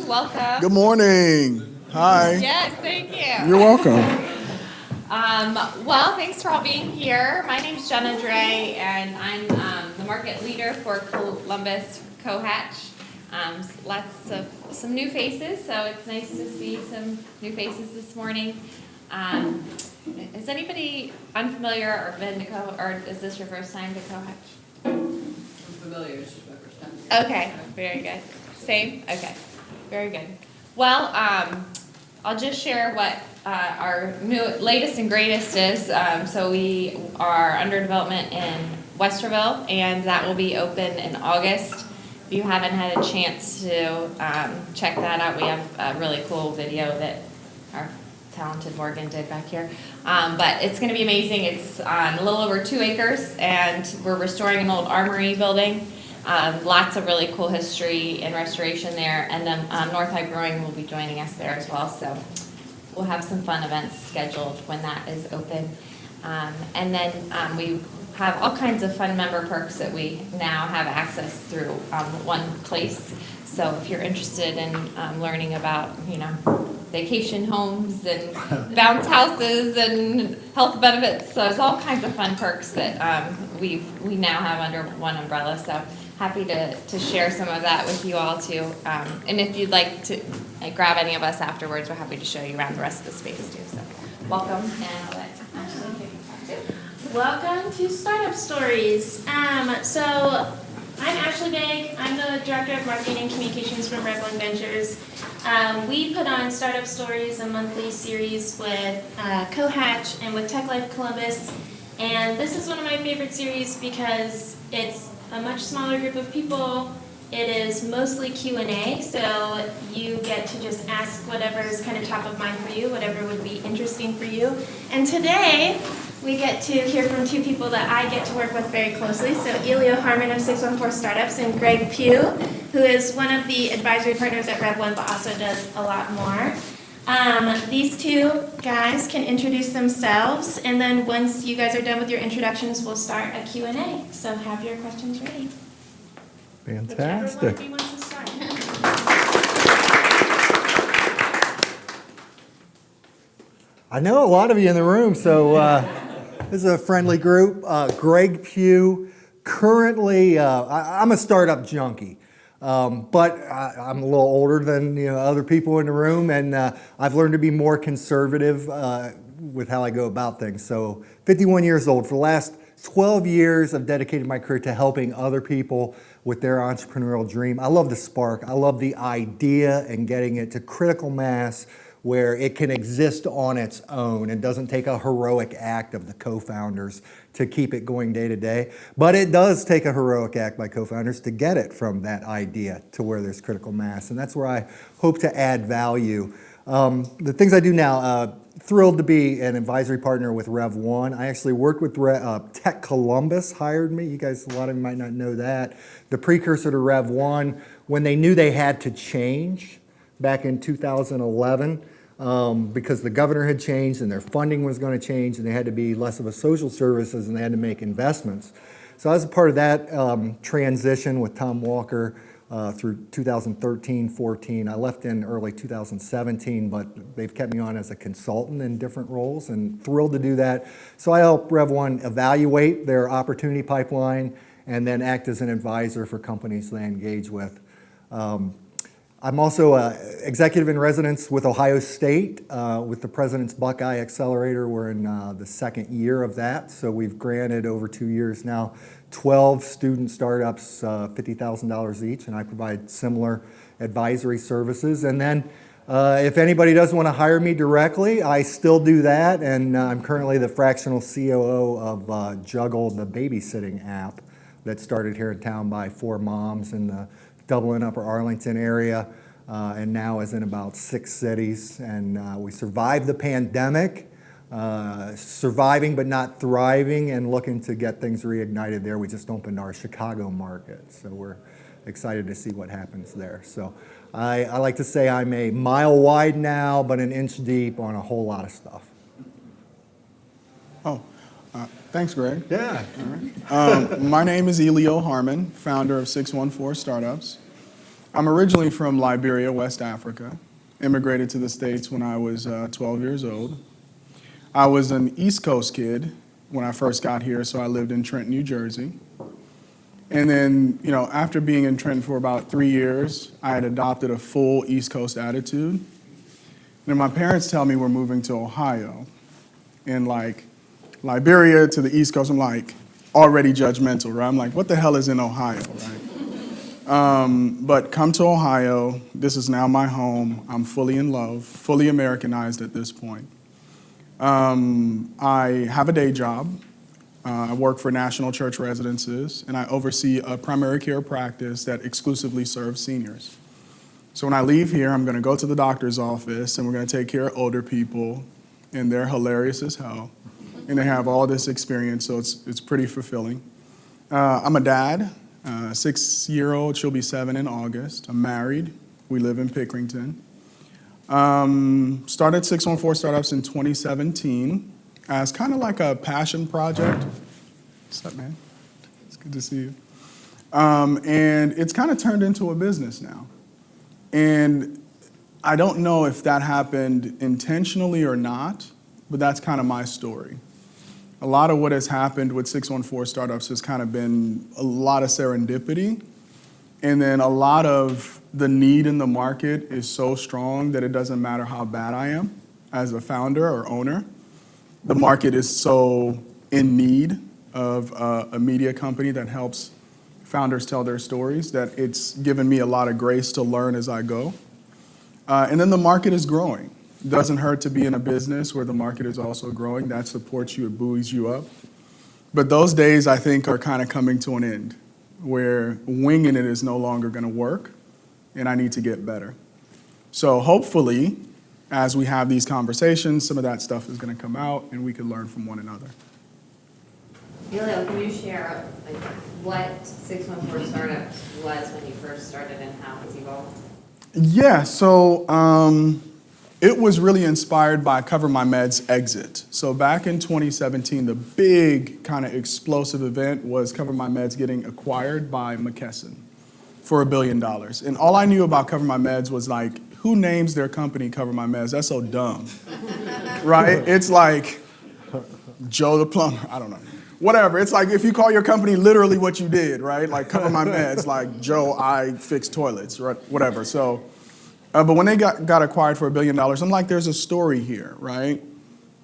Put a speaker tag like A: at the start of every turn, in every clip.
A: Welcome.
B: Good morning. Hi.
A: Yes, thank you.
B: You're welcome.
A: Well, thanks for all being here. My name's Jenna Dre, and I'm the market leader for Columbus Cohatch. Some new faces, so it's nice to see some new faces this morning. Is anybody unfamiliar or been to or is this your first time to Cohatch?
C: I'm familiar, it's just my first time.
A: Okay, very good. Same? Okay, very good. Well, I'll just share what our latest and greatest is. So we are under development in Westerville, and that will be open in August. If you haven't had a chance to check that out, we have a really cool video that our talented Morgan did back here. But it's going to be amazing. It's on a little over 2 acres, and we're restoring an old armory building. Lots of really cool history and restoration there, and then North High Brewing will be joining us there as well, so we'll have some fun events scheduled when that is open. And then we have all kinds of fun member perks that we now have access through one place. So if you're interested in learning about, vacation homes and bounce houses and health benefits, so there's all kinds of fun perks that we now have under one umbrella. So happy to share some of that with you all too. And if you'd like to grab any of us afterwards, we're happy to show you around the rest of the space too. So welcome, and I'll let Ashley kick us off too.
D: Welcome to Startup Stories. So I'm Ashley Begg. I'm the Director of Marketing and Communications from Red One Ventures. We put on Startup Stories, a monthly series with Cohatch and with Tech Life Columbus. And this is one of my favorite series because it's a much smaller group of people. It is mostly Q&A, so you get to just ask whatever is kind of top of mind for you, whatever would be interesting for you. And today, we get to hear from 2 people that I get to work with very closely. So Elio Harmon of 614 Startups and Greg Pugh, who is one of the advisory partners at Rev 1, but also does a lot more. These 2 guys can introduce themselves, and then once you guys are done with your introductions, we'll start a Q&A. So have your questions ready.
B: Fantastic.
D: Whichever one of you wants to start.
E: I know a lot of you in the room, so this is a friendly group. Greg Pugh, currently, I'm a startup junkie. But I'm a little older than other people in the room, and I've learned to be more conservative with how I go about things. So 51 years old. For the last 12 years, I've dedicated my career to helping other people with their entrepreneurial dream. I love the spark. I love the idea and getting it to critical mass where it can exist on its own and doesn't take a heroic act of the co-founders to keep it going day to day. But it does take a heroic act by co-founders to get it from that idea to where there's critical mass. And that's where I hope to add value. The things I do now, thrilled to be an advisory partner with Rev 1. I actually worked with Tech Columbus, hired me. You guys, a lot of you might not know that. The precursor to Rev 1, when they knew they had to change back in 2011, because the governor had changed and their funding was going to change and they had to be less of a social services and they had to make investments. So I was a part of that transition with Tom Walker through 2013-14. I left in early 2017, but they've kept me on as a consultant in different roles and thrilled to do that. So I help Rev 1 evaluate their opportunity pipeline and then act as an advisor for companies they engage with. I'm also executive in residence with Ohio State with the President's Buckeye Accelerator. We're in the 2nd year of that, so we've granted over 2 years now 12 student startups $50,000 each, and I provide similar advisory services. And then if anybody doesn't want to hire me directly, I still do that, and I'm currently the fractional COO of Juggle, the babysitting app that started here in town by 4 moms in the Dublin, Upper Arlington area, and now is in about 6 cities. And we survived the pandemic, surviving but not thriving, and looking to get things reignited there. We just opened our Chicago market, so we're excited to see what happens there. So I like to say I'm a mile wide now, but an inch deep on a whole lot of stuff.
B: Thanks, Greg.
E: Yeah.
B: All right. My name is Elio Harmon, founder of 614 Startups. I'm originally from Liberia, West Africa. Immigrated to the States when I was 12 years old. I was an East Coast kid when I first got here, so I lived in Trenton, New Jersey. And then, after being in Trenton for about 3 years, I had adopted a full East Coast attitude. And then my parents tell me we're moving to Ohio. And like Liberia to the East Coast, I'm like already judgmental, right? I'm like, what the hell is in Ohio, right? But come to Ohio, this is now my home. I'm fully in love, fully Americanized at this point. I have a day job. I work for National Church Residences, and I oversee a primary care practice that exclusively serves seniors. So when I leave here, I'm going to go to the doctor's office, and we're going to take care of older people, and they're hilarious as hell, and they have all this experience, so it's pretty fulfilling. I'm a dad, 6-year-old. She'll be 7 in August. I'm married. We live in Pickerington. Started 614 Startups in 2017 as kind of like a passion project. What's up, man? It's good to see you. And it's kind of turned into a business now. And I don't know if that happened intentionally or not, but that's kind of my story. A lot of what has happened with 614 Startups has kind of been a lot of serendipity. And then a lot of the need in the market is so strong that it doesn't matter how bad I am as a founder or owner. The market is so in need of a media company that helps founders tell their stories that it's given me a lot of grace to learn as I go. And then the market is growing. It doesn't hurt to be in a business where the market is also growing. That supports you, it buoys you up. But those days, I think, are kind of coming to an end, where winging it is no longer going to work, and I need to get better. So hopefully, as we have these conversations, some of that stuff is going to come out, and we can learn from one another.
F: Elio, can you share what 614 Startups was when you first started and how it's evolved?
B: Yeah, so it was really inspired by Cover My Med's exit. So back in 2017, the big kind of explosive event was Cover My Med's getting acquired by McKesson for $1 billion. And all I knew about Cover My Meds was like, who names their company Cover My Meds? That's so dumb, right? It's like Joe the plumber, I don't know. Whatever, it's like if you call your company literally what you did, right? Like Cover My Meds, like Joe, I fix toilets, right? Whatever, so. But when they got acquired for $1 billion, I'm like, there's a story here, right?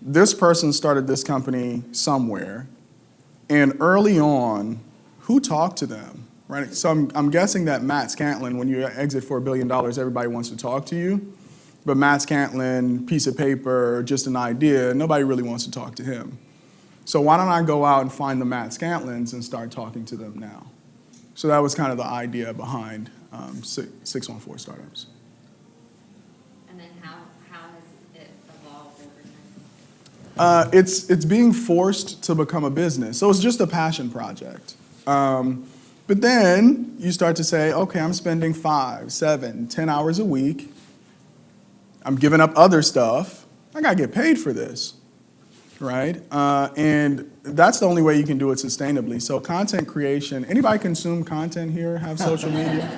B: This person started this company somewhere, and early on, who talked to them, right? So I'm guessing that Matt Scantlin, when you exit for $1 billion, everybody wants to talk to you. But Matt Scantlin, piece of paper, just an idea, nobody really wants to talk to him. So why don't I go out and find the Matt Scantlins and start talking to them now? So that was kind of the idea behind 614 Startups.
F: And then how has it evolved over time?
B: It's being forced to become a business. So it's just a passion project. But then you start to say, okay, I'm spending 5, 7, 10 hours a week. I'm giving up other stuff. I got to get paid for this, right? And that's the only way you can do it sustainably. So content creation, anybody consume content here, have social media?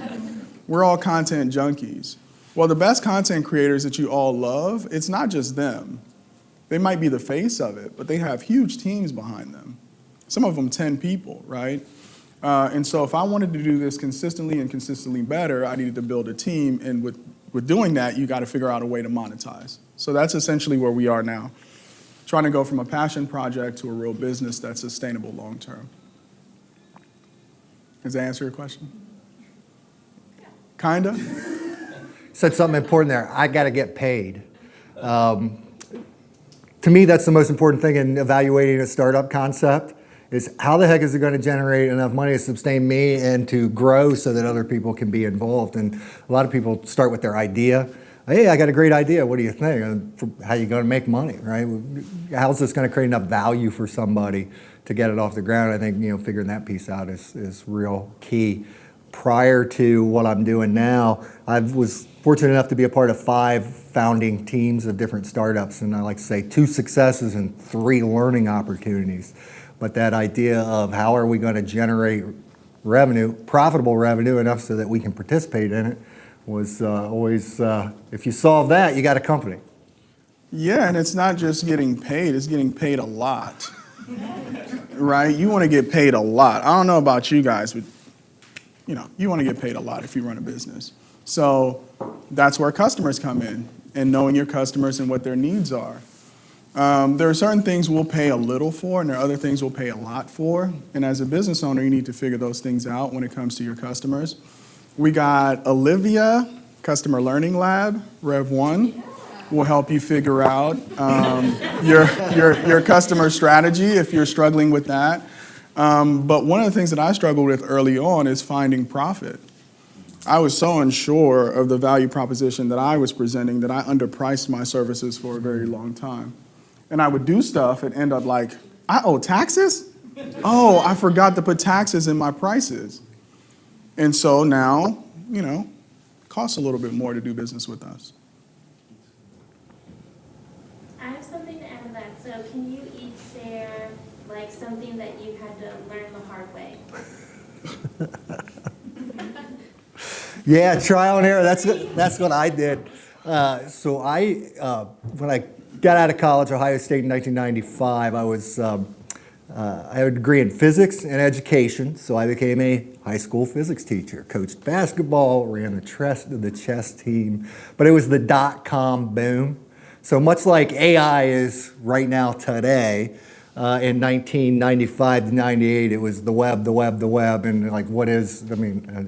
B: We're all content junkies. Well, the best content creators that you all love, it's not just them. They might be the face of it, but they have huge teams behind them. Some of them 10 people, right? And so if I wanted to do this consistently and consistently better, I needed to build a team. And with doing that, you got to figure out a way to monetize. So that's essentially where we are now, trying to go from a passion project to a real business that's sustainable long term. Does that answer your question? Kinda?
E: Said something important there. I got to get paid. To me, that's the most important thing in evaluating a startup concept is how the heck is it going to generate enough money to sustain me and to grow so that other people can be involved. And a lot of people start with their idea. Hey, I got a great idea. What do you think? How are you going to make money, right? How's this going to create enough value for somebody to get it off the ground? I think figuring that piece out is real key. Prior to what I'm doing now, I was fortunate enough to be a part of 5 founding teams of different startups, and I like to say 2 successes and 3 learning opportunities. But that idea of how are we going to generate revenue, profitable revenue enough so that we can participate in it, was always, if you solve that, you got a company.
B: Yeah, and it's not just getting paid, it's getting paid a lot. Right? You want to get paid a lot. I don't know about you guys, but you want to get paid a lot if you run a business. So that's where customers come in, and knowing your customers and what their needs are. There are certain things we'll pay a little for, and there are other things we'll pay a lot for. And as a business owner, you need to figure those things out when it comes to your customers. We got Olivia, Customer Learning Lab, Rev 1. Will help you figure out your customer strategy if you're struggling with that. But one of the things that I struggled with early on is finding profit. I was so unsure of the value proposition that I was presenting that I underpriced my services for a very long time. And I would do stuff and end up like, I owe taxes? Oh, I forgot to put taxes in my prices. And so now, it costs a little bit more to do business with us.
D: I have something to add to that. So can you each share like something that you had to learn the hard way?
E: Yeah, trial and error. That's what I did. So when I got out of college, Ohio State in 1995, I had a degree in physics and education, so I became a high school physics teacher. Coached basketball, ran the chess team, but it was the dot-com boom. So much like AI is right now today, in 1995 to 98, it was the web, and like I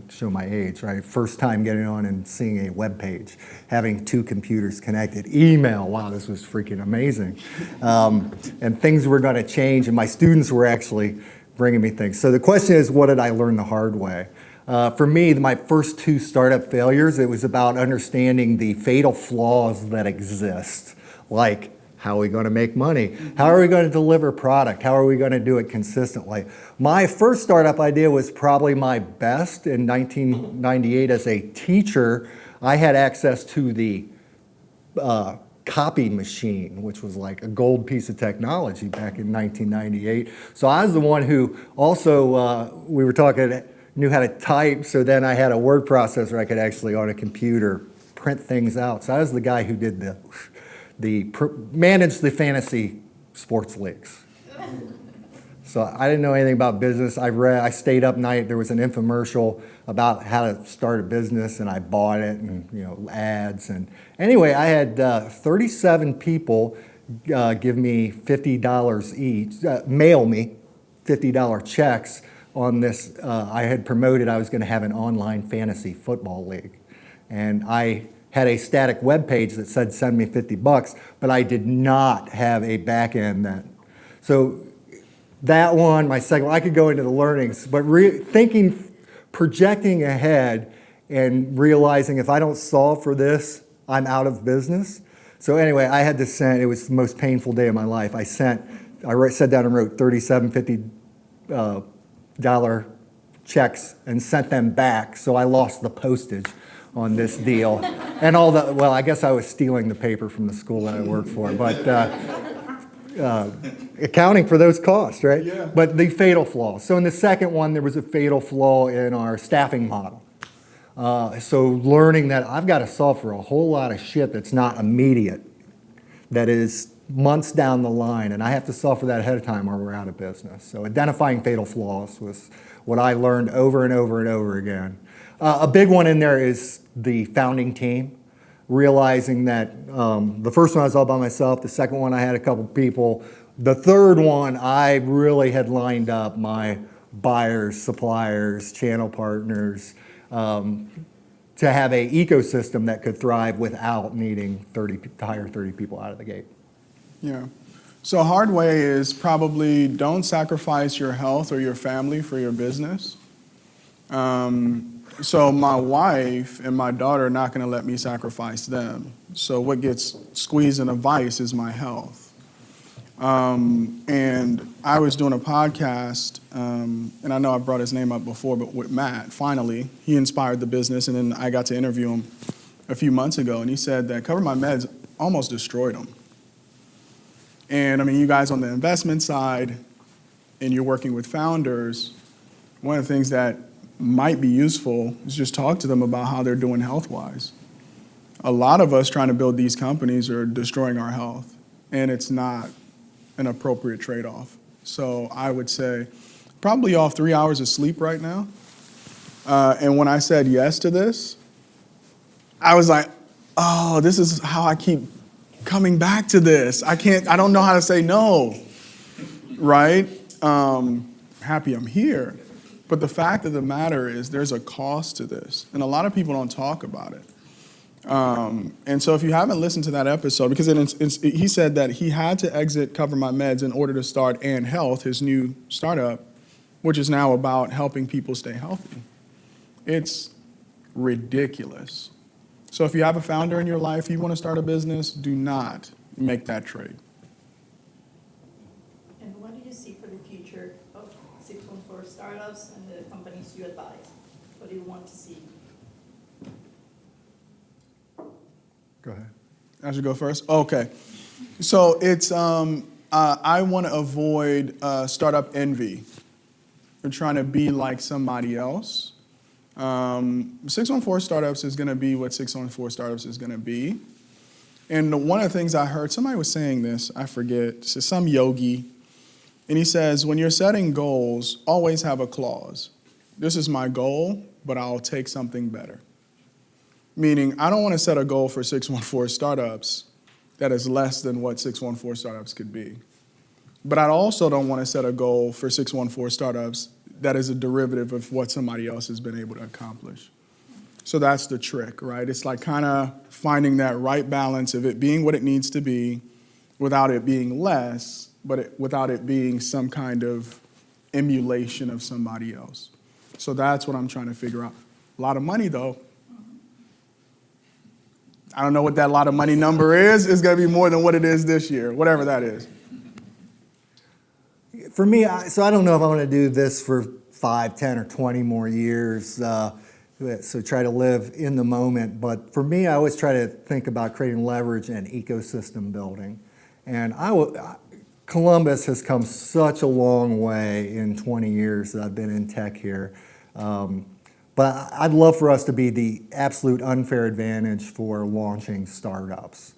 E: show my age, right? First time getting on and seeing a web page, having two computers connected, email, wow, this was freaking amazing. And things were gonna change, and my students were actually bringing me things. So the question is, what did I learn the hard way? For me, my first two startup failures, it was about understanding the fatal flaws that exist, like how are we going to make money? How are we going to deliver product? How are we going to do it consistently? My first startup idea was probably my best in 1998 as a teacher. I had access to the copy machine, which was like a gold piece of technology back in 1998. So I was the one who also, we were talking, knew how to type, so then I had a word processor I could actually on a computer print things out. So I was the guy who did managed the fantasy sports leagues. So I didn't know anything about business. I stayed up night. There was an infomercial about how to start a business, and I bought it, and ads. And anyway, I had 37 people give me $50 each, mail me $50 checks on this. I had promoted I was going to have an online fantasy football league, and I had a static web page that said send me $50, but I did not have a back end then. So that one, my second one, I could go into the learnings, but projecting ahead and realizing if I don't solve for this, I'm out of business. So anyway, I had to send, it was the most painful day of my life. I sat down and wrote $37, $50 checks and sent them back, so I lost the postage on this deal. And I guess I was stealing the paper from the school that I worked for, but accounting for those costs, right?
B: Yeah.
E: But the fatal flaw. So in the second one, there was a fatal flaw in our staffing model. So learning that I've got to solve for a whole lot of shit that's not immediate, that is months down the line, and I have to solve for that ahead of time or we're out of business. So identifying fatal flaws was what I learned over and over and over again. A big one in there is the founding team, realizing that the first one I was all by myself, the second one I had a couple people, the third one I really had lined up my buyers, suppliers, channel partners, to have an ecosystem that could thrive without needing to hire 30 people out of the gate.
B: Yeah. So a hard way is probably don't sacrifice your health or your family for your business. So my wife and my daughter are not going to let me sacrifice them. So what gets squeezed in a vice is my health. And I was doing a podcast, and I know I've brought his name up before, but with Matt, finally, he inspired the business, and then I got to interview him a few months ago, and he said that Cover My Meds almost destroyed him. And I mean, you guys on the investment side, and you're working with founders, one of the things that might be useful is just talk to them about how they're doing health-wise. A lot of us trying to build these companies are destroying our health, and it's not an appropriate trade-off. So I would say probably off 3 hours of sleep right now. And when I said yes to this, I was like, oh, this is how I keep coming back to this. I don't know how to say no, right? Happy I'm here. But the fact of the matter is there's a cost to this, and a lot of people don't talk about it. And so if you haven't listened to that episode, because he said that he had to exit Cover My Meds in order to start And Health, his new startup, which is now about helping people stay healthy. It's ridiculous. So if you have a founder in your life, you want to start a business, do not make that trade.
G: And what do you see for the future of 614 startups and the companies you advise? What do you want to see?
B: Go ahead. I should go first? Okay. So it's, I want to avoid startup envy. We're trying to be like somebody else. 614 Startups is going to be what 614 Startups is going to be. And one of the things I heard, somebody was saying this, I forget, some yogi, and he says, when you're setting goals, always have a clause. This is my goal, but I'll take something better. Meaning, I don't want to set a goal for 614 Startups that is less than what 614 Startups could be. But I also don't want to set a goal for 614 Startups that is a derivative of what somebody else has been able to accomplish. So that's the trick, right? It's like kind of finding that right balance of it being what it needs to be without it being less, but without it being some kind of emulation of somebody else. So that's what I'm trying to figure out. A lot of money, though. I don't know what that lot of money number is. It's going to be more than what it is this year, whatever that is.
E: For me, so I don't know if I want to do this for 5, 10, or 20 more years, so try to live in the moment. But for me, I always try to think about creating leverage and ecosystem building. And Columbus has come such a long way in 20 years that I've been in tech here. But I'd love for us to be the absolute unfair advantage for launching startups.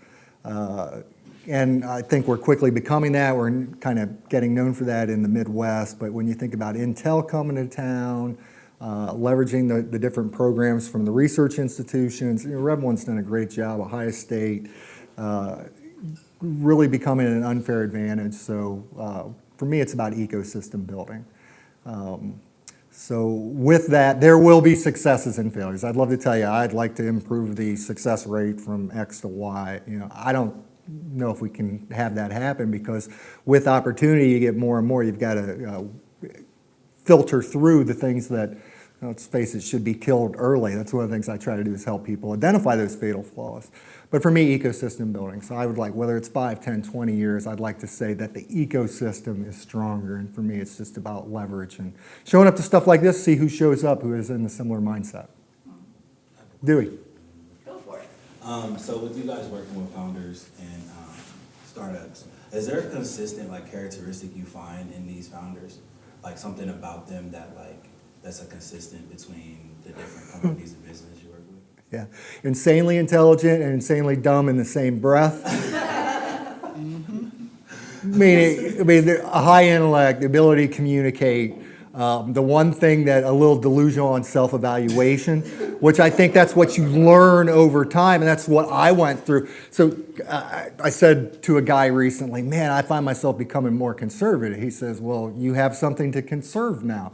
E: And I think we're quickly becoming that. We're kind of getting known for that in the Midwest. But when you think about Intel coming to town, leveraging the different programs from the research institutions, Rev One's done a great job, Ohio State, really becoming an unfair advantage. So for me, it's about ecosystem building. So with that, there will be successes and failures. I'd love to tell you, I'd like to improve the success rate from X to Y. I don't know if we can have that happen because with opportunity, you get more and more. You've got to filter through the things that, let's face it, should be killed early. That's one of the things I try to do is help people identify those fatal flaws. But for me, ecosystem building. So I would like, whether it's 5, 10, 20 years, I'd like to say that the ecosystem is stronger. And for me, it's just about leverage and showing up to stuff like this, see who shows up, who is in a similar mindset. Dewey.
G: Go for it.
H: So with you guys working with founders and startups, is there a consistent characteristic you find in these founders? Like something about them that's a consistent between the different companies and business you work with?
E: Yeah, insanely intelligent and insanely dumb in the same breath. Meaning, a high intellect, the ability to communicate. The one thing that a little delusional on self-evaluation, which I think that's what you learn over time, and that's what I went through. So I said to a guy recently, man, I find myself becoming more conservative. He says, well, you have something to conserve now.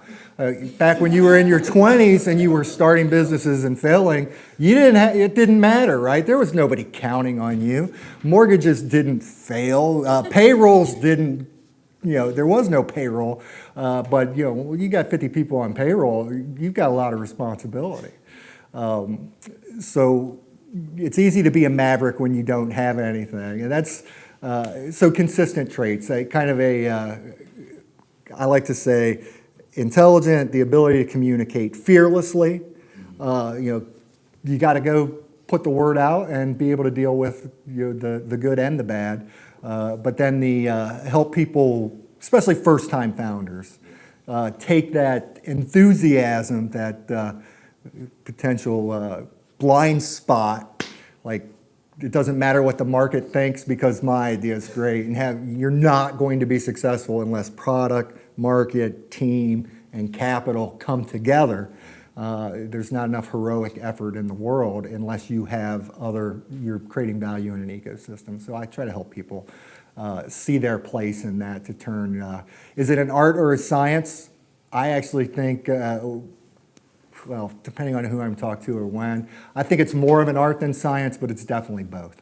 E: Back when you were in your 20s and you were starting businesses and failing, it didn't matter, right? There was nobody counting on you. Mortgages didn't fail. Payrolls didn't. There was no payroll, but when you got 50 people on payroll, you've got a lot of responsibility. So it's easy to be a maverick when you don't have anything, and that's so consistent traits. I like to say, intelligent, the ability to communicate fearlessly. You got to go put the word out and be able to deal with the good and the bad. But then help people, especially first-time founders, take that enthusiasm, that potential blind spot, like it doesn't matter what the market thinks because my idea is great, and you're not going to be successful unless product, market, team, and capital come together. There's not enough heroic effort in the world unless you have you're creating value in an ecosystem. So I try to help people see their place in that to turn, is it an art or a science? I actually think, well, depending on who I'm talking to or when, I think it's more of an art than science, but it's definitely both.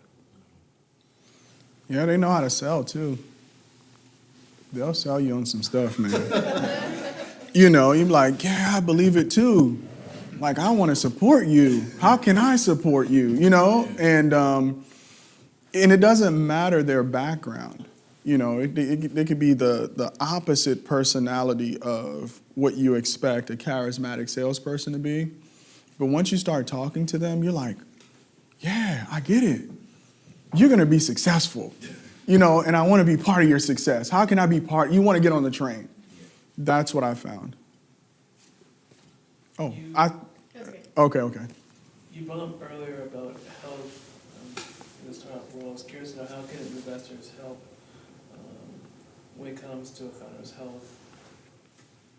B: Yeah, they know how to sell too. They'll sell you on some stuff, man. You know, you're like, yeah, I believe it too. Like, I want to support you. How can I support you? You know, and it doesn't matter their background. You know, they could be the opposite personality of what you expect a charismatic salesperson to be. But once you start talking to them, you're like, yeah, I get it. You're going to be successful, you know, and I want to be part of your success. How can I be part? You want to get on the train. That's what I found. Oh, okay.
I: You brought up earlier about health in the startup world. I was curious to know how can investors help when it comes to a founder's health?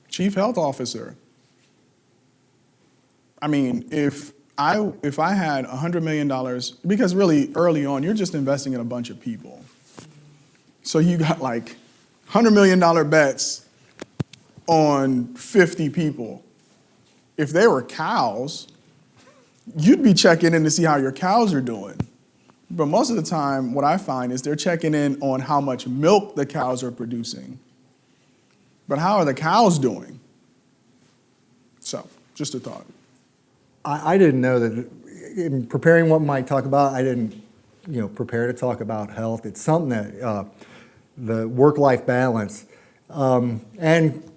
B: Chief Health Officer. I mean, if I had $100 million, because really early on, you're just investing in a bunch of people. So you got like $100 million bets on 50 people. If they were cows, you'd be checking in to see how your cows are doing. But most of the time, what I find is they're checking in on how much milk the cows are producing. But how are the cows doing? So, just a thought.
E: I didn't know that in preparing what Mike talked about, I didn't, prepare to talk about health. It's something that the work-life balance and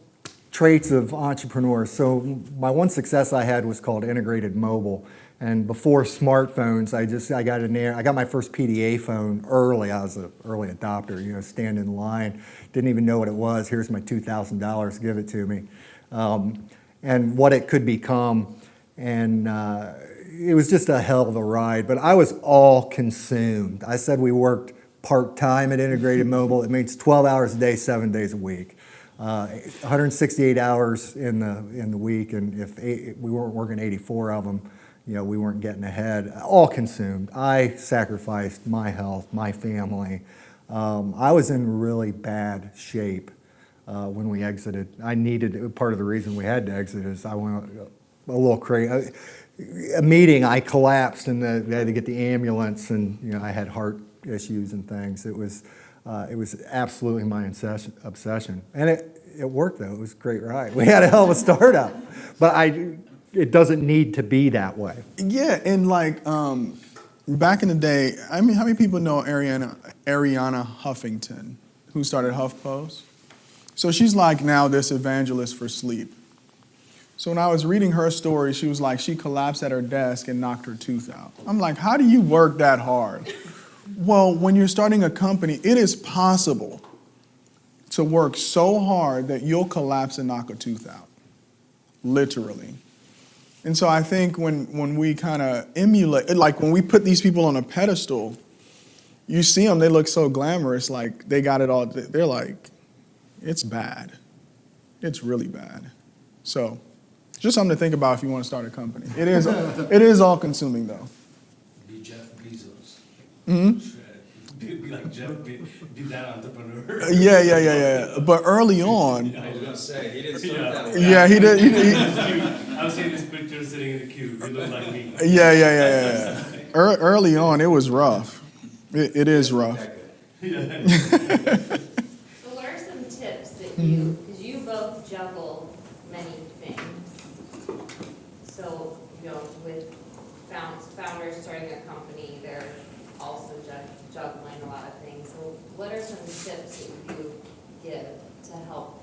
E: traits of entrepreneurs. So my one success I had was called integrated mobile. And before smartphones, I got in there. I got my first PDA phone early. I was an early adopter, stand in line. Didn't even know what it was. Here's my $2,000, give it to me. And what it could become. And it was just a hell of a ride, but I was all consumed. I said we worked part-time at Integrated Mobile. It means 12 hours a day, 7 days a week. 168 hours in the week, and if we weren't working 84 of them, we weren't getting ahead. All consumed. I sacrificed my health, my family. I was in really bad shape when we exited. Part of the reason we had to exit is I went a little crazy. A meeting, I collapsed, and they had to get the ambulance, and I had heart issues and things. It was absolutely my obsession, and it worked though. It was a great ride. We had a hell of a startup, but it doesn't need to be that way.
B: Yeah, and back in the day, I mean, how many people know Ariana Huffington, who started HuffPost? So she's like now this evangelist for sleep. So when I was reading her story, she was like, she collapsed at her desk and knocked her tooth out. I'm like, how do you work that hard? Well, when you're starting a company, it is possible to work so hard that you'll collapse and knock a tooth out, literally. And so I think when we kind of emulate, like when we put these people on a pedestal, you see them, they look so glamorous, like they got it all. They're like, it's bad. It's really bad. So just something to think about if you want to start a company. It is all consuming though.
J: Be Jeff Bezos.
B: Mm-hmm.
J: Be like Jeff, be that entrepreneur.
B: Yeah. But early on.
J: I was gonna say he didn't start that way.
B: Yeah, he did.
I: I was seeing this picture sitting in the cube. You look like me.
B: Yeah. Early on, it was rough. It is rough.
F: So what are some tips that because you both juggle many things. So, with founders starting a company, they're also juggling a lot of things. So what are some tips that you give to help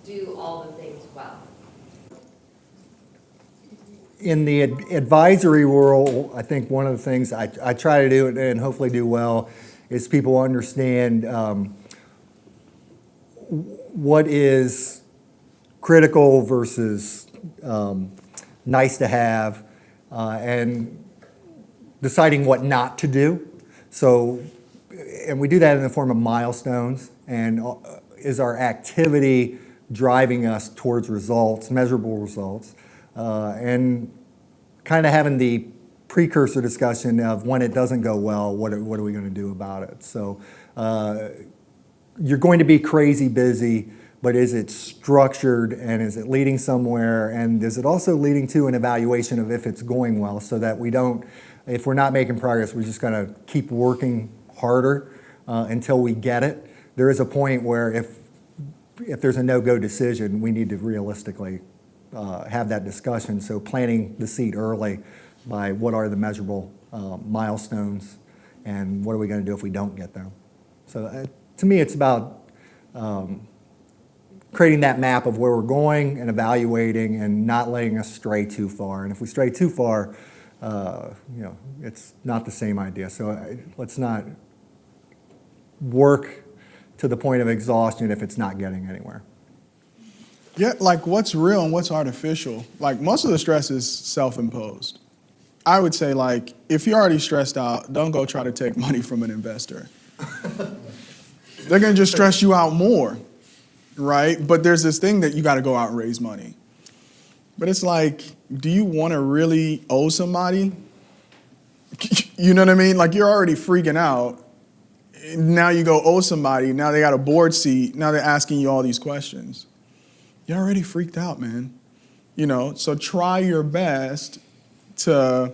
F: do all the things well?
E: In the advisory world, I think one of the things I try to do and hopefully do well is people understand what is critical versus nice to have, and deciding what not to do. So, and we do that in the form of milestones, and is our activity driving us towards results, measurable results, and kind of having the precursor discussion of when it doesn't go well, what are we going to do about it? So you're going to be crazy busy, but is it structured, and is it leading somewhere, and is it also leading to an evaluation of if it's going well, so that we don't, if we're not making progress, we're just going to keep working harder until we get it. There is a point where if there's a no-go decision, we need to realistically have that discussion. So planting the seed early by what are the measurable milestones, and what are we going to do if we don't get them. So to me, it's about creating that map of where we're going and evaluating and not letting us stray too far. And if we stray too far, it's not the same idea. So let's not work to the point of exhaustion if it's not getting anywhere.
B: Yeah, like what's real and what's artificial? Like most of the stress is self-imposed. I would say, like, if you're already stressed out, don't go try to take money from an investor. They're gonna just stress you out more, right? But there's this thing that you gotta go out and raise money. But it's like, do you wanna really owe somebody? You know what I mean? Like, you're already freaking out. Now you go owe somebody, now they got a board seat, now they're asking you all these questions. You're already freaked out, man. So try your best to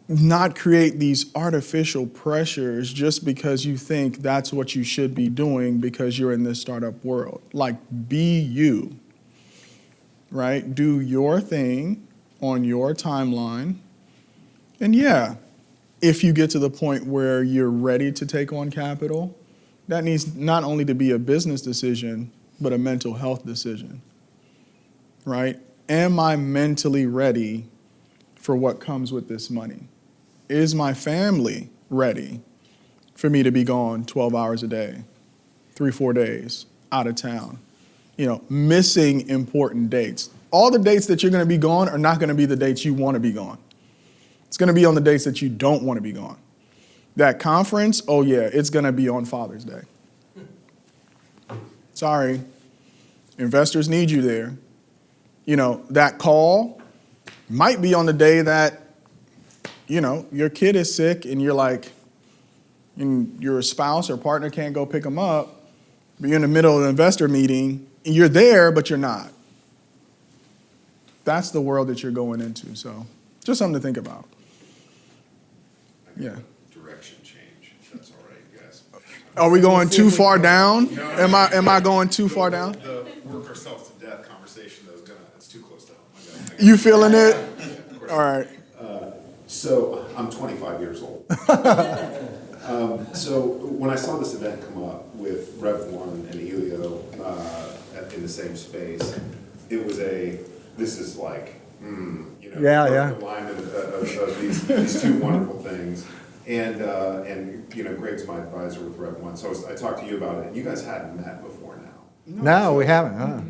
B: not create these artificial pressures just because you think that's what you should be doing because you're in this startup world. Like, be you, right? Do your thing on your timeline. And yeah, if you get to the point where you're ready to take on capital, that needs not only to be a business decision, but a mental health decision, right? Am I mentally ready for what comes with this money? Is my family ready for me to be gone 12 hours a day, 3-4 days, out of town? Missing important dates. All the dates that you're going to be gone are not going to be the dates you want to be gone. It's going to be on the dates that you don't want to be gone. That conference, oh yeah, it's going to be on Father's Day. Sorry, investors need you there. That call might be on the day that, your kid is sick and you're like, and your spouse or partner can't go pick them up, but you're in the middle of an investor meeting and you're there, but you're not. That's the world that you're going into. So just something to think about. Yeah.
K: Direction change, if that's all right, guys.
B: Are we going too far down? Am I going too far down?
K: The work ourselves to death conversation, though, it's too close to home.
B: You feeling it?
K: Yeah, of course.
B: All right.
K: So I'm 25 years old. So when I saw this event come up with Rev 1 and Elio in the same space, it was this is like, alignment of these two wonderful things. And Greg's my advisor with Rev 1, so I talked to you about it, and you guys hadn't met before now.
E: No, we haven't, huh?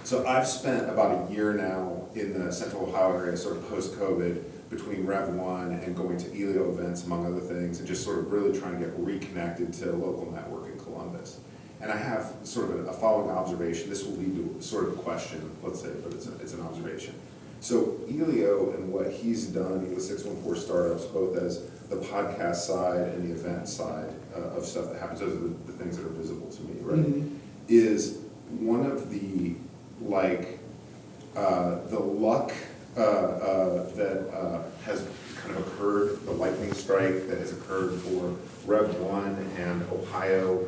K: So I've spent about a year now in the Central Ohio area, sort of post-COVID, between Rev 1 and going to Elio events, among other things, and just sort of really trying to get reconnected to a local network in Columbus. And I have sort of a following observation. This will lead to sort of a question, let's say, but it's an observation. So Elio and what he's done with 614 Startups, both as the podcast side and the event side of stuff that happens, those are the things that are visible to me, right? Mm-hmm. Is one of the, the luck that has kind of occurred, the lightning strike that has occurred for Rev 1 and Ohio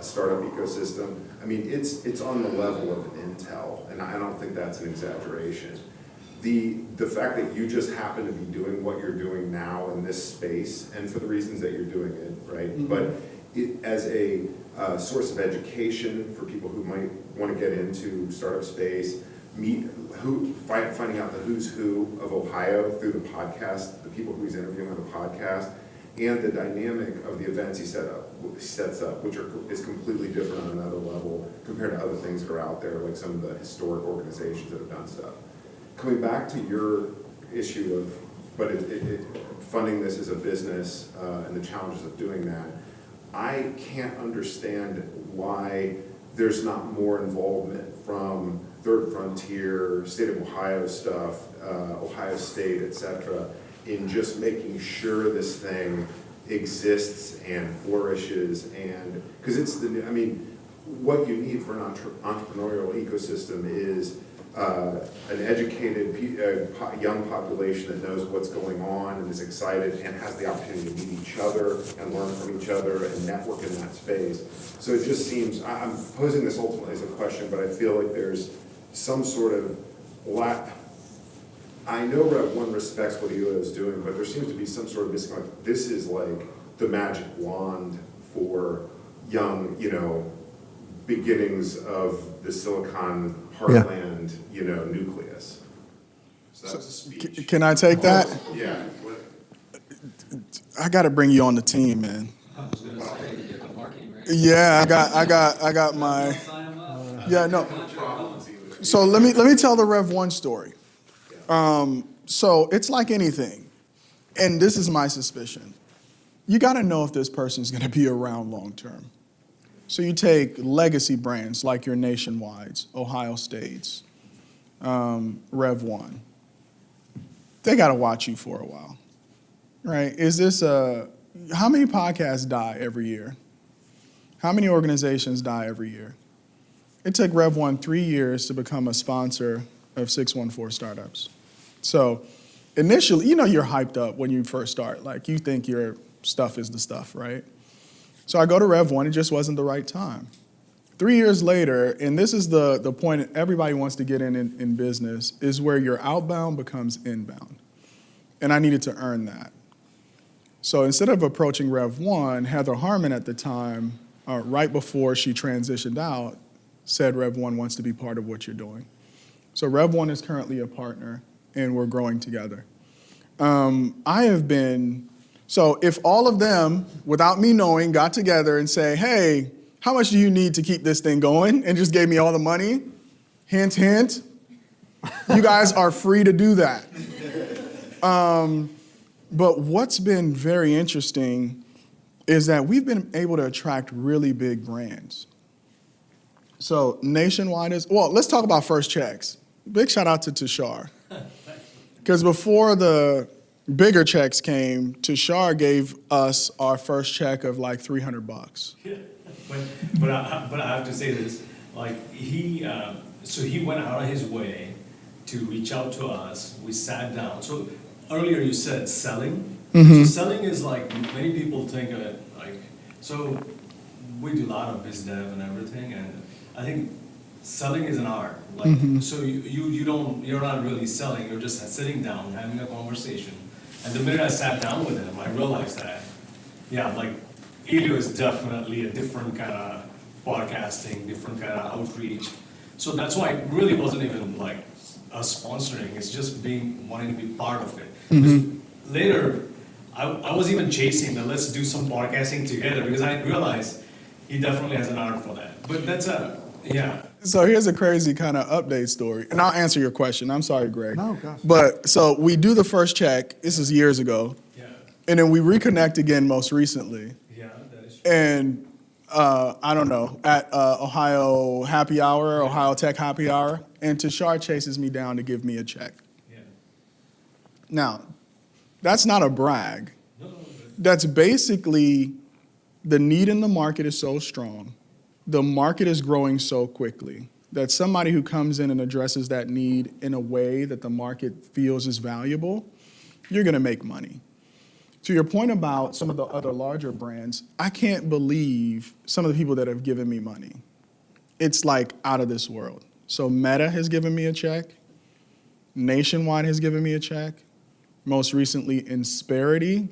K: startup ecosystem. I mean, it's on the level of an Intel, and I don't think that's an exaggeration. The fact that you just happen to be doing what you're doing now in this space, and for the reasons that you're doing it, right? Mm-hmm. But as a source of education for people who might want to get into startup space, finding out the who's who of Ohio through the podcast, the people who he's interviewing on the podcast, and the dynamic of the events he sets up, which is completely different on another level compared to other things that are out there, like some of the historic organizations that have done stuff. Coming back to your issue of, funding this as a business and the challenges of doing that, I can't understand why there's not more involvement from Third Frontier, State of Ohio stuff, Ohio State, et cetera, in just making sure this thing exists and flourishes, and because it's what you need for an entrepreneurial ecosystem is an educated young population that knows what's going on and is excited and has the opportunity to meet each other and learn from each other and network in that space. So it just seems, I'm posing this ultimately as a question, but I feel like there's some sort of lack. I know Rev 1 respects what Elio is doing, but there seems to be some sort of disconnect. This is like the magic wand for young, beginnings of the Silicon heartland, nucleus. So that's a speech.
B: Can I take that?
K: Yeah.
B: I got to bring you on the team, man. Yeah, I got my. Yeah, no. So let me tell the Rev 1 story. So it's like anything, and this is my suspicion. You got to know if this person's going to be around long term. So you take legacy brands like your Nationwides, Ohio States, Rev 1. They got to watch you for a while, right? How many podcasts die every year? How many organizations die every year? It took Rev 1 3 years to become a sponsor of 614 Startups. So initially, you're hyped up when you first start. Like, you think your stuff is the stuff, right? So I go to Rev 1, it just wasn't the right time. 3 years later, and this is the point everybody wants to get in business, is where your outbound becomes inbound. And I needed to earn that. So instead of approaching Rev 1, Heather Harmon at the time, right before she transitioned out, said Rev 1 wants to be part of what you're doing. So Rev 1 is currently a partner, and we're growing together. So if all of them, without me knowing, got together and say, hey, how much do you need to keep this thing going? And just gave me all the money, hint, hint, you guys are free to do that. But what's been very interesting is that we've been able to attract really big brands. So Nationwide let's talk about first checks. Big shout out to Tushar. Because before the bigger checks came, Tushar gave us our first check of like $300.
J: Yeah. But I have to say this, like he went out of his way to reach out to us. We sat down. So earlier you said selling.
B: Mm-hmm.
J: So selling is like, many people think of it like, so we do a lot of biz dev and everything, and I think selling is an art. Like,
B: Mm-hmm.
J: so you're not really selling, you're just sitting down, having a conversation. And the minute I sat down with him, I realized that, Elio is definitely a different kind of podcasting, different kind of outreach. So that's why it really wasn't even like us sponsoring, it's just wanting to be part of it.
B: Mm-hmm.
J: Later, I was even chasing that let's do some podcasting together, because I realized he definitely has an art for that. But that's
B: So here's a crazy kind of update story, and I'll answer your question. I'm sorry, Greg.
E: No, gosh.
B: But so we do the first check, this is years ago, and then we reconnect again most recently.
J: Yeah, that is true.
B: And I don't know, at Ohio Happy Hour, Ohio Tech Happy Hour, and Tushar chases me down to give me a check.
J: Yeah.
B: Now, that's not a brag.
J: No,
B: That's basically the need in the market is so strong. The market is growing so quickly that somebody who comes in and addresses that need in a way that the market feels is valuable, you're going to make money. To your point about some of the other larger brands, I can't believe some of the people that have given me money. It's like out of this world. So Meta has given me a check. Nationwide has given me a check. Most recently, Insperity.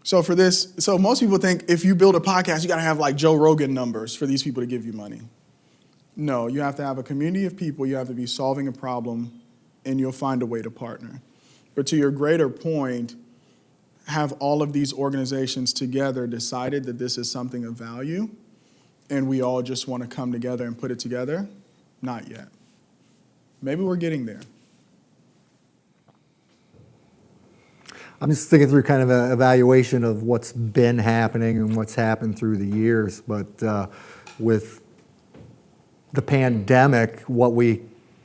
B: So most people think if you build a podcast, you got to have like Joe Rogan numbers for these people to give you money. No, you have to have a community of people, you have to be solving a problem, and you'll find a way to partner. But to your greater point, have all of these organizations together decided that this is something of value and we all just want to come together and put it together? Not yet. Maybe we're getting there.
E: I'm just thinking through kind of an evaluation of what's been happening and what's happened through the years. But with the pandemic, what we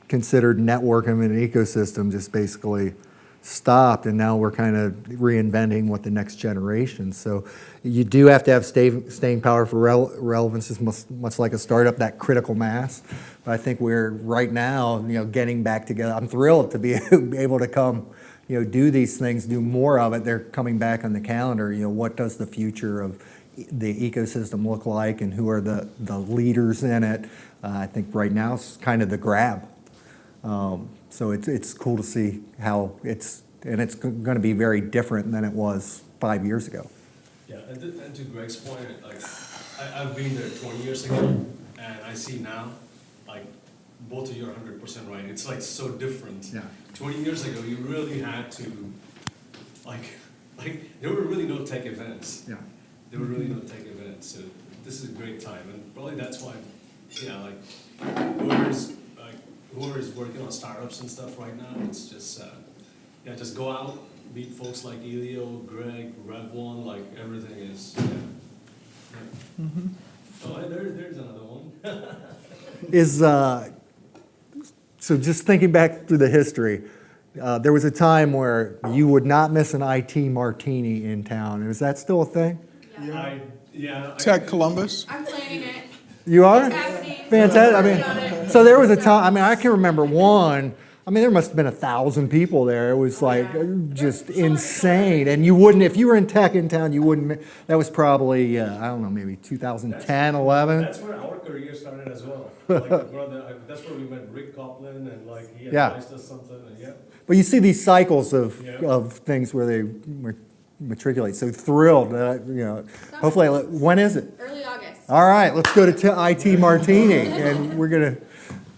E: considered networking and an ecosystem just basically stopped, and now we're kind of reinventing what the next generation. So you do have to have staying power for relevance, is much like a startup, that critical mass. But I think we're right now, getting back together. I'm thrilled to be able to come, do these things, do more of it. They're coming back on the calendar. What does the future of the ecosystem look like, and who are the leaders in it? I think right now it's kind of the grab. So it's cool to see how it's going to be very different than it was 5 years ago.
J: Yeah, and to Greg's point, like, I've been there 20 years ago, and I see now, like, both of you are 100% right. It's like so different.
E: Yeah.
J: 20 years ago, you really had to, like, there were really no tech events.
E: Yeah.
J: There were really no tech events, so this is a great time, and probably that's why, whoever is working on startups and stuff right now, it's just, just go out, meet folks like Elio, Greg, Rev1, like everything is, Oh, there's another one.
E: So just thinking back through the history, there was a time where you would not miss an IT martini in town. Is that still a thing?
B: Tech Columbus?
A: I'm planning it.
E: You are?
A: It's happening.
E: Fantastic. So there was a time, I can remember one, there must have been 1,000 people there. It was like just insane. And you wouldn't, if you were in tech in town, you wouldn't, that was probably, I don't know, maybe 2010, 11.
J: That's where our career started as well. That's where we met Rick Copeland, and like he advised us something. And
E: But you see these cycles of things where they matriculate. So thrilled, hopefully, when is it?
A: Early August.
E: All right, let's go to IT Martini, and we're going to.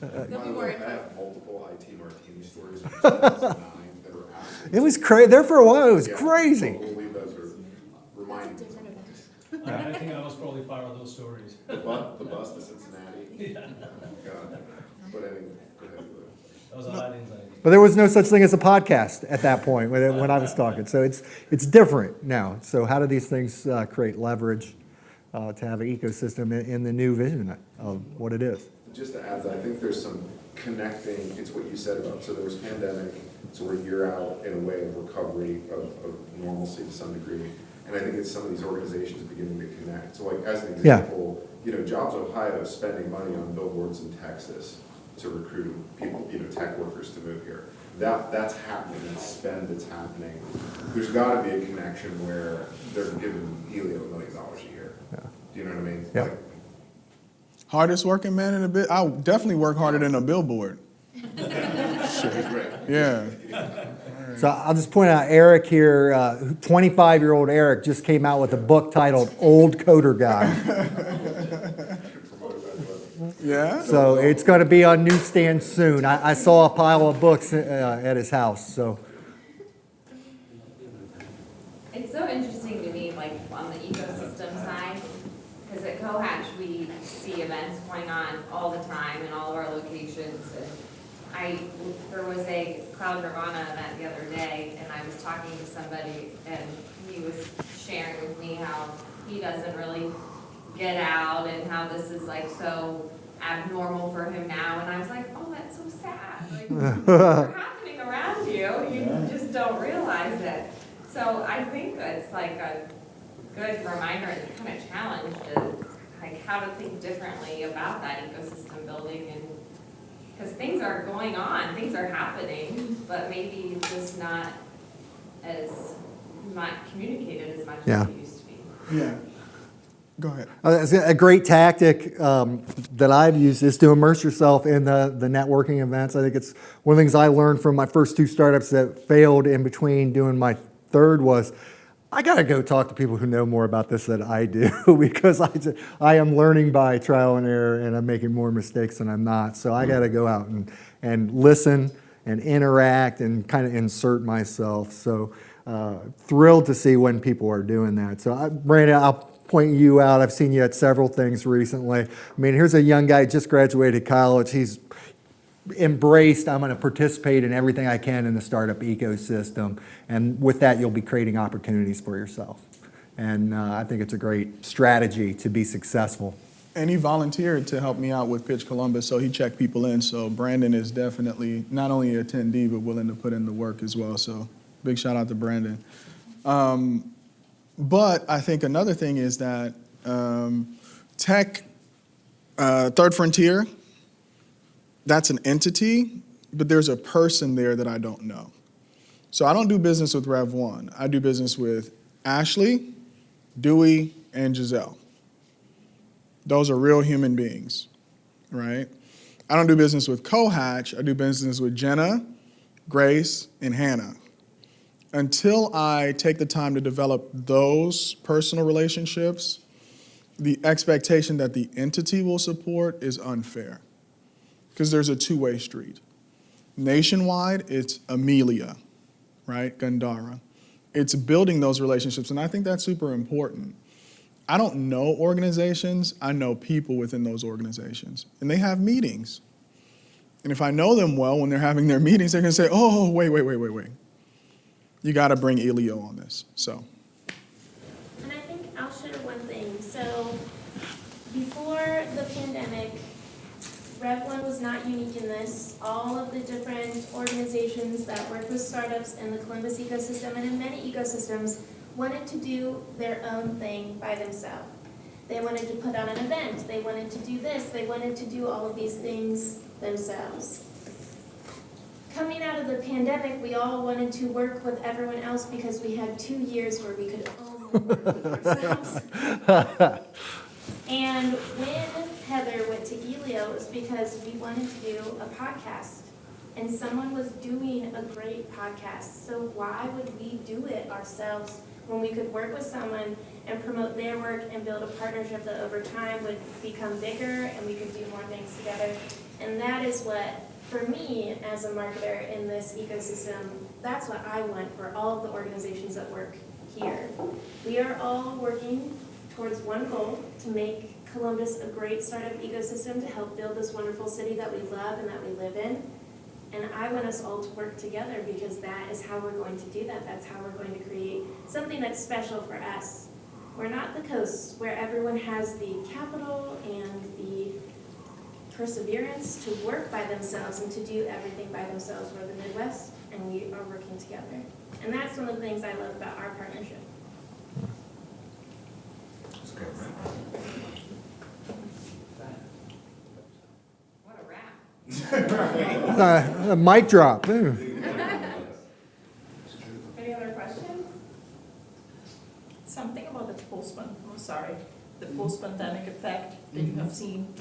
A: There'll be more
K: I
A: info.
K: have multiple IT martini stories from 2009 that are absolutely.
E: It was crazy. There for a while, it was crazy.
K: We'll leave those as reminding me.
J: I think I was probably part of those stories.
K: The bus to Cincinnati. God. But anyway, go ahead.
J: That was a lot of anxiety.
E: But there was no such thing as a podcast at that point when I was talking. So it's different now. So how do these things create leverage to have an ecosystem in the new vision of what it is?
K: Just to add that, I think there's some connecting, it's what you said about, so there was pandemic, so we're a year out in a way of recovery, of normalcy to some degree. And I think it's some of these organizations beginning to connect. So like as an example, Jobs Ohio is spending money on billboards in Texas to recruit people, tech workers to move here. That's happening, that spend that's happening. There's got to be a connection where they're giving Elio $1 million a year.
E: Yeah.
K: Do you know what I mean?
E: Yeah.
K: Like,
B: Hardest working man in a bit. I definitely work harder than a billboard. Yeah.
E: So I'll just point out Eric here, 25-year-old Eric just came out with a book titled Old Coder Guy.
B: Yeah.
E: So it's going to be on newsstands soon. I saw a pile of books at his house. So
F: It's so interesting to me, like on the ecosystem side, because at Cohatch we see events going on all the time in all of our locations. And there was a Cloud Nirvana event the other day, and I was talking to somebody, and he was sharing with me how he doesn't really get out and how this is like so abnormal for him now. And I was like, oh, that's so sad. Like, they're happening around you. You just don't realize it. So I think it's like a good reminder and kind of challenge to like how to think differently about that ecosystem building, and because things are going on, things are happening, but maybe just not as much communicated as much as it used to be.
B: Yeah. Go ahead.
E: a great tactic that I've used is to immerse yourself in the networking events. I think it's one of the things I learned from my first 2 startups that failed in between doing my third was I got to go talk to people who know more about this than I do because I am learning by trial and error, and I'm making more mistakes than I'm not. So I got to go out and listen and interact and kind of insert myself. So thrilled to see when people are doing that. So Brandon, I'll point you out. I've seen you at several things recently. I mean, here's a young guy, just graduated college. He's embraced, I'm going to participate in everything I can in the startup ecosystem. And with that, you'll be creating opportunities for yourself. And I think it's a great strategy to be successful.
B: And he volunteered to help me out with Pitch Columbus, so he checked people in. So Brandon is definitely not only an attendee, but willing to put in the work as well. So big shout out to Brandon. But I think another thing is that tech, Third Frontier, that's an entity, but there's a person there that I don't know. So I don't do business with Rev 1. I do business with Ashley, Dewey, and Giselle. Those are real human beings, right? I don't do business with Cohatch. I do business with Jenna, Grace, and Hannah. Until I take the time to develop those personal relationships, the expectation that the entity will support is unfair, because there's a two-way street. Nationwide, it's Amelia, right? Gandara. It's building those relationships, and I think that's super important. I don't know organizations, I know people within those organizations, and they have meetings. And if I know them well, when they're having their meetings, they're gonna say, oh, wait. You gotta bring Elio on this, so.
D: And I think I'll share one thing. So before the pandemic, Rev 1 was not unique in this. All of the different organizations that work with startups in the Columbus ecosystem and in many ecosystems wanted to do their own thing by themselves. They wanted to put on an event. They wanted to do this. They wanted to do all of these things themselves. Coming out of the pandemic, we all wanted to work with everyone else because we had 2 years where we could only work with ourselves. And when Heather went to Elio, it was because we wanted to do a podcast. And someone was doing a great podcast. So why would we do it ourselves when we could work with someone and promote their work and build a partnership that over time would become bigger and we could do more things together? And that is what, for me as a marketer in this ecosystem, that's what I want for all of the organizations that work here. We are all working towards one goal, to make Columbus a great startup ecosystem to help build this wonderful city that we love and that we live in. And I want us all to work together because that is how we're going to do that. That's how we're going to create something that's special for us. We're not the coast where everyone has the capital and the perseverance to work by themselves and to do everything by themselves. We're the Midwest and we are working together. And that's one of the things I love about our partnership.
F: What a wrap.
E: A mic drop. Ooh.
G: Any other questions? Something about the post-pandemic effect that you have seen.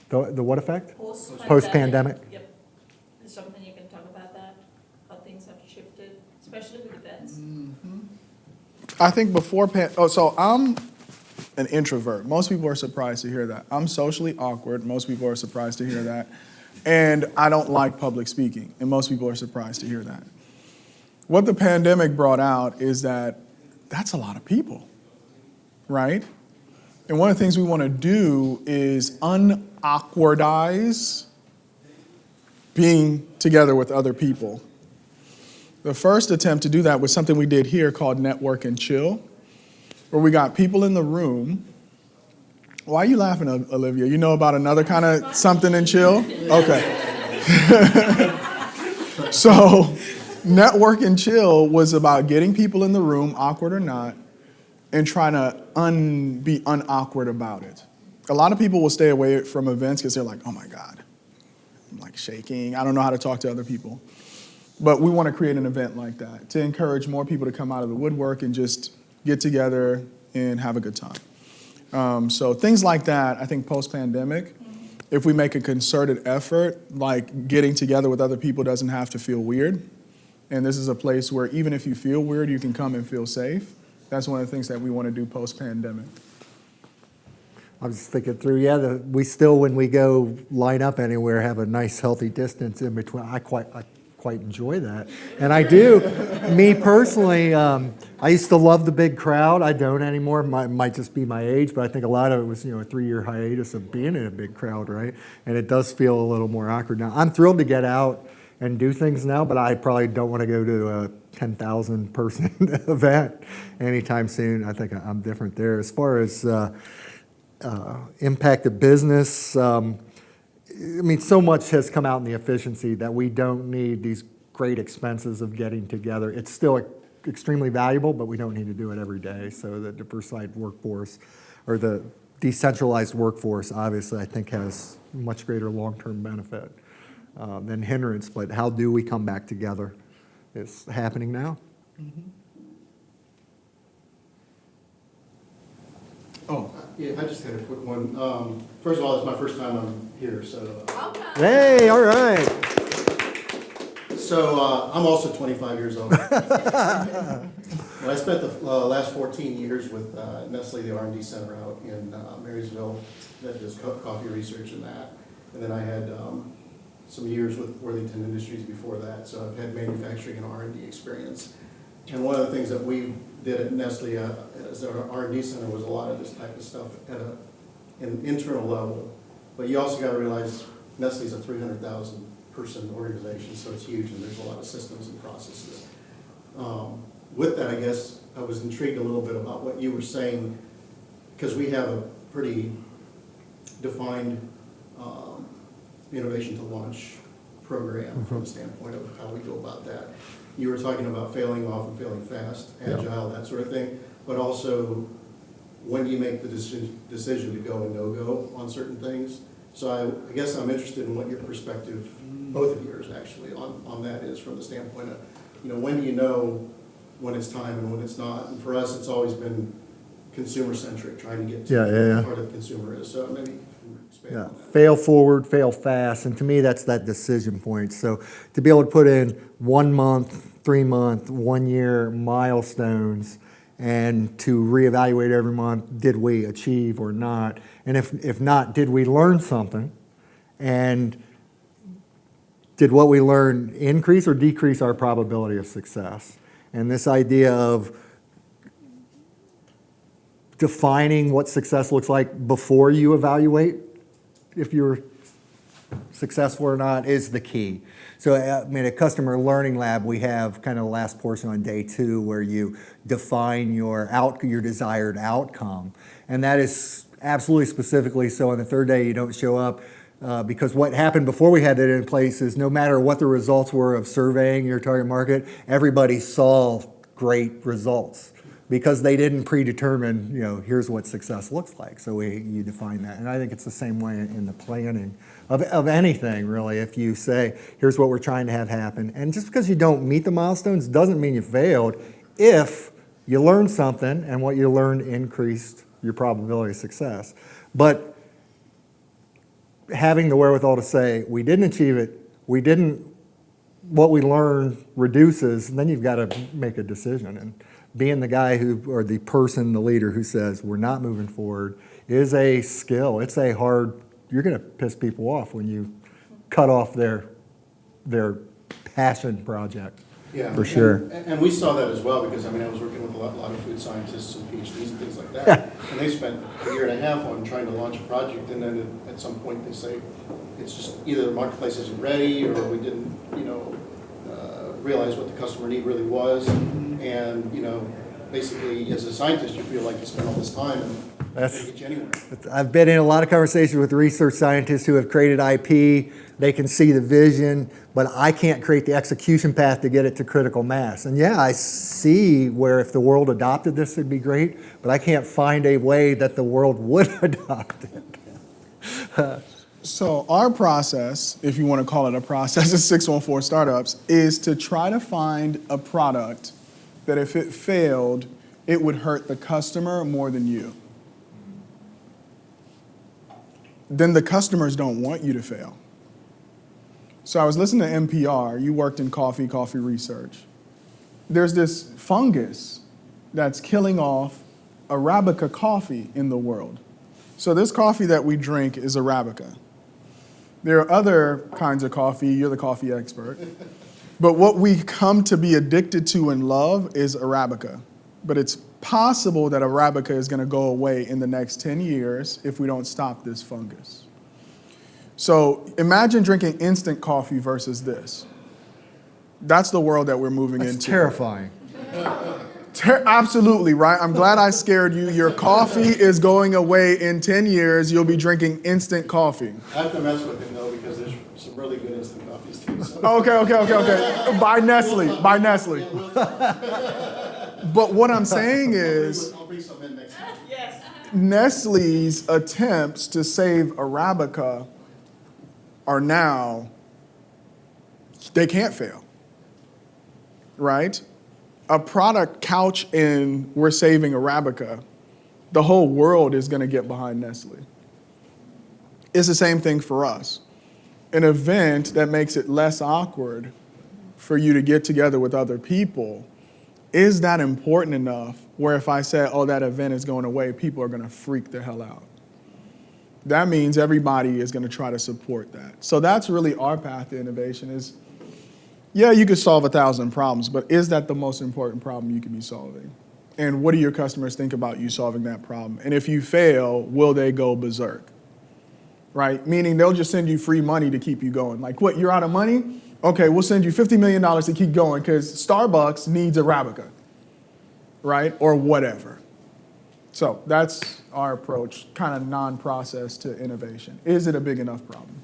E: The what effect?
G: Post-pandemic.
E: Post-pandemic?
G: Yep. Is something you can talk about that, how things have shifted, especially with events?
B: I think so I'm an introvert. Most people are surprised to hear that. I'm socially awkward. Most people are surprised to hear that. And I don't like public speaking, and most people are surprised to hear that. What the pandemic brought out is that that's a lot of people, right? And one of the things we want to do is unawkwardize being together with other people. The first attempt to do that was something we did here called Network and Chill, where we got people in the room. Why are you laughing, Olivia? You know about another kind of something and chill? Okay. So Network and Chill was about getting people in the room, awkward or not, and trying to be unawkward about it. A lot of people will stay away from events because they're like, oh my God, I'm like shaking. I don't know how to talk to other people. But we want to create an event like that to encourage more people to come out of the woodwork and just get together and have a good time. So things like that, I think post-pandemic, if we make a concerted effort, like getting together with other people doesn't have to feel weird. And this is a place where even if you feel weird, you can come and feel safe. That's one of the things that we want to do post-pandemic.
E: I was thinking through, yeah, we still, when we go line up anywhere, have a nice healthy distance in between. I quite enjoy that. And I do. Me personally, I used to love the big crowd. I don't anymore. Might just be my age, but I think a lot of it was, a 3-year hiatus of being in a big crowd, right? And it does feel a little more awkward now. I'm thrilled to get out and do things now, but I probably don't want to go to a 10,000 person event anytime soon. I think I'm different there. As far as impact of business, so much has come out in the efficiency that we don't need these great expenses of getting together. It's still extremely valuable, but we don't need to do it every day. So the diversified workforce, or the decentralized workforce, obviously, I think has much greater long-term benefit than hindrance. But how do we come back together? It's happening now.
B: Mm-hmm. Oh.
L: Yeah, I just had a quick one. First of all, it's my first time I'm here, so.
E: Hey, all right.
L: So I'm also 25 years old. Well, I spent the last 14 years with Nestle, the R&D center out in Marysville that does coffee research and that. And then I had some years with Worthington Industries before that, so I've had manufacturing and R&D experience. And one of the things that we did at Nestle as our R&D center was a lot of this type of stuff at an internal level. But you also got to realize Nestle's a 300,000 person organization, so it's huge, and there's a lot of systems and processes. With that, I guess I was intrigued a little bit about what you were saying, because we have a pretty defined innovation to launch program from the standpoint of how we go about that. You were talking about failing often, failing fast, agile, that sort of thing, but also when do you make the decision to go and no-go on certain things? So I guess I'm interested in what your perspective, both of yours actually, on that is, from the standpoint of, when do you know when it's time and when it's not? And for us, it's always been consumer-centric, trying to get to what part of the consumer is. So maybe expand on that.
E: Fail forward, fail fast, and to me, that's that decision point. So to be able to put in 1 month, 3 month, 1 year milestones, and to reevaluate every month, did we achieve or not? And if not, did we learn something? And did what we learned increase or decrease our probability of success? And this idea of defining what success looks like before you evaluate if you're successful or not is the key. So at Customer Learning Lab, we have kind of the last portion on day 2 where you define your desired outcome. And that is absolutely specifically so on the 3rd day you don't show up, because what happened before we had it in place is no matter what the results were of surveying your target market, everybody saw great results because they didn't predetermine, here's what success looks like. So you define that. And I think it's the same way in the planning of anything, really. If you say, here's what we're trying to have happen. And just because you don't meet the milestones doesn't mean you failed if you learned something and what you learned increased your probability of success. But having the wherewithal to say, we didn't achieve it, what we learned reduces, and then you've got to make a decision. And being the guy or the person, the leader who says, we're not moving forward, is a skill. It's a hard, you're going to piss people off when you cut off their passion project.
L: Yeah,
E: for sure.
L: And we saw that as well, because I was working with a lot of food scientists and PhDs and things like that. And they spent a year and a half on trying to launch a project, and then at some point they say, it's just either the marketplace isn't ready, or we didn't, realize what the customer need really was. And, basically, as a scientist, you feel like you spent all this time and it doesn't get you anywhere.
E: I've been in a lot of conversations with research scientists who have created IP. They can see the vision, but I can't create the execution path to get it to critical mass. And yeah, I see where if the world adopted this, it'd be great, but I can't find a way that the world would adopt it.
B: So our process, if you want to call it a process at 614 Startups, is to try to find a product that if it failed, it would hurt the customer more than you. Then the customers don't want you to fail. So I was listening to NPR. You worked in coffee research. There's this fungus that's killing off Arabica coffee in the world. So this coffee that we drink is Arabica. There are other kinds of coffee, you're the coffee expert. But what we come to be addicted to and love is Arabica. But it's possible that Arabica is going to go away in the next 10 years if we don't stop this fungus. So imagine drinking instant coffee versus this. That's the world that we're moving
E: That's
B: into.
E: terrifying.
B: Absolutely, right? I'm glad I scared you. Your coffee is going away in 10 years. You'll be drinking instant coffee.
L: I have to mess with him though, because there's some really good instant coffees too. So.
B: Okay. By Nestle. But what I'm saying is,
L: I'll bring some in next time.
G: Yes.
B: Nestle's attempts to save Arabica are now, they can't fail, right? A product couch in we're saving Arabica, the whole world is going to get behind Nestle. It's the same thing for us. An event that makes it less awkward for you to get together with other people, is that important enough where if I say, oh, that event is going away, people are going to freak the hell out? That means everybody is going to try to support that. So that's really our path to innovation is, yeah, you could solve 1,000 problems, but is that the most important problem you could be solving? And what do your customers think about you solving that problem? And if you fail, will they go berserk? Right? Meaning they'll just send you free money to keep you going. Like, what, you're out of money? Okay, we'll send you $50 million to keep going because Starbucks needs Arabica, right? Or whatever. So that's our approach, kind of non-process to innovation. Is it a big enough problem?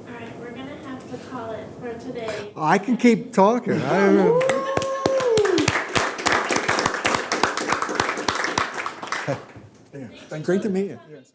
D: All right, we're gonna have to call it for today.
E: I can keep talking.
B: Great to meet you. Yes.